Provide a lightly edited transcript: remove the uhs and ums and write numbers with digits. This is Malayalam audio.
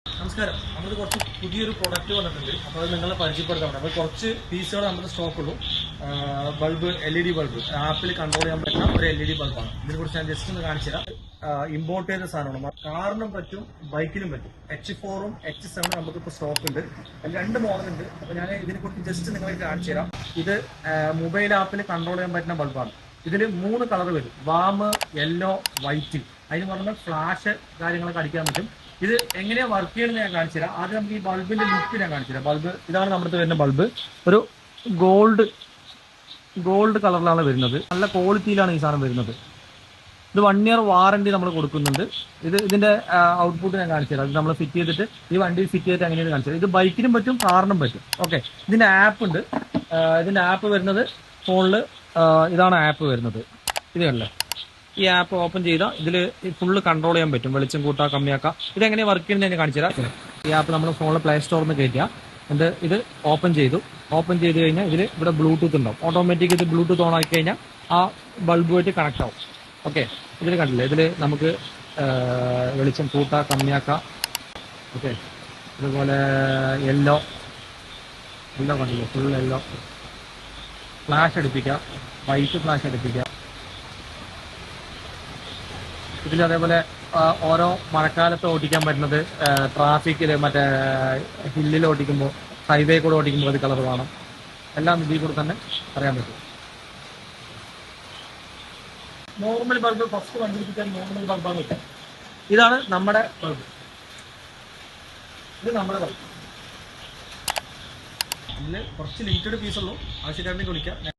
നമസ്കാരം. നമ്മൾ കുറച്ച് പുതിയൊരു പ്രൊഡക്റ്റ് വന്നിട്ടുണ്ട്. അപ്പോൾ അത് നിങ്ങളെ പരിചയപ്പെടുത്താൻ അപ്പോൾ കുറച്ച് പീസുകൾ നമ്മുടെ സ്റ്റോക്കുള്ളൂ. ബൾബ്, LED ബൾബ്, ആപ്പിൽ കൺട്രോൾ ചെയ്യാൻ പറ്റുന്ന ഒരു LED ബൾബാണ്. ഇതിനെക്കുറിച്ച് ഞാൻ ജസ്റ്റ് ഒന്ന് കാണിച്ചു തരാം. ഇമ്പോർട്ട് ചെയ്ത സാധനമാണ്. കാറിനും പറ്റും, ബൈക്കിനും പറ്റും. H4ഉം H7ഉം നമുക്കിപ്പോൾ സ്റ്റോക്ക് ഉണ്ട്. അതിൽ 2 മോഡലുണ്ട്. അപ്പോൾ ഞാൻ ഇതിനെക്കുറിച്ച് ജസ്റ്റ് നിങ്ങൾക്ക് കാണിച്ചു തരാം. ഇത് മൊബൈൽ ആപ്പിൽ കൺട്രോൾ ചെയ്യാൻ പറ്റുന്ന ബൾബാണ്. ഇതിൽ 3 കളർ വരും: വാം, യെല്ലോ, വൈറ്റ്. അതിന് പറഞ്ഞ ഫ്ലാഷ് കാര്യങ്ങളൊക്കെ അടിക്കാൻ പറ്റും. ഇത് എങ്ങനെയാ വർക്ക് ചെയ്യണമെന്ന് ഞാൻ കാണിച്ചു തരാം. ആദ്യം നമുക്ക് ഈ ബൾബിന്റെ ലുക്ക് ഞാൻ കാണിച്ചു തരാം. ബൾബ് ഇതാണ് നമ്മുടെ വരുന്ന ബൾബ്. ഒരു ഗോൾഡ് കളറിലാണ് വരുന്നത്. നല്ല ക്വാളിറ്റിയിലാണ് ഈ സാധനം വരുന്നത്. ഇത് 1 ഇയർ വാറണ്ടി നമ്മൾ കൊടുക്കുന്നുണ്ട്. ഇതിന്റെ ഔട്ട്പുട്ട് ഞാൻ കാണിച്ചു തരാം. ഇത് നമ്മൾ ഫിറ്റ് ചെയ്തിട്ട് ഈ വണ്ടിയിൽ ഫിറ്റ് ചെയ്തിട്ട് എങ്ങനെയാണ് കാണിച്ചു തരാം. ഇത് ബൈക്കിനും പറ്റും, കാറിനും പറ്റും. ഓക്കെ, ഇതിന്റെ ആപ്പ് ഉണ്ട്. ഇതിന്റെ ആപ്പ് വരുന്നത് ഫോണിൽ ഇതാണ് ആപ്പ് വരുന്നത്. ഇതല്ലേ, ഈ ആപ്പ് ഓപ്പൺ ചെയ്താൽ ഇതിൽ ഫുള്ള് കൺട്രോൾ ചെയ്യാൻ പറ്റും. വെളിച്ചം കൂട്ടാ, കമ്മിയാക്കാം. ഇതെങ്ങനെ വർക്ക് ചെയ്യുന്നത് ഞാൻ കാണിച്ചു തരാം. ഈ ആപ്പ് നമ്മൾ ഫോണിൽ പ്ലേ സ്റ്റോറിൽ നിന്ന് കയറ്റുക. എന്നിട്ട് ഇത് ഓപ്പൺ ചെയ്തു കഴിഞ്ഞാൽ ഇവിടെ ബ്ലൂടൂത്ത് ഉണ്ടാവും. ഓട്ടോമാറ്റിക് ഇത് ബ്ലൂടൂത്ത് ഓൺ ആക്കി കഴിഞ്ഞാൽ ആ ബൾബുമായിട്ട് കണക്ട് ആവും. ഓക്കെ, ഇതിൽ കണ്ടില്ലേ, ഇതിൽ നമുക്ക് വെളിച്ചം കൂട്ടാ, കമ്മിയാക്കാം. ഓക്കെ, അതുപോലെ യെല്ലോ കണ്ടില്ലേ, ഫുൾ യെല്ലോ. ഫ്ലാഷ് അടുപ്പിക്കാം, വൈറ്റ് ഫ്ലാഷ് അടുപ്പിക്കാം. ഇതിൽ അതേപോലെ ഓരോ മഴക്കാലത്ത് ഓടിക്കാൻ പറ്റുന്നത്, ട്രാഫിക്കിൽ മറ്റേ ഹില്ലിൽ ഓടിക്കുമ്പോൾ, ഹൈവേ കൂടെ ഓടിക്കുമ്പോൾ അത് കളർ വേണം. എല്ലാം ഇതിൽ കൂടെ തന്നെ അറിയാൻ പറ്റും. നോർമൽ ബൾബ് ഫസ്റ്റ് കണ്ടുപിടിക്കാൻ നോർമൽ ബൾബാണ് വെക്കുക. ഇതാണ് നമ്മുടെ ബൾബ്. ഇത് നമ്മുടെ ബൾബ്. ഇതിൽ കുറച്ച് ലിമിറ്റഡ് പീസുള്ളൂ. ആവശ്യക്കാരനെ വിളിക്കാം.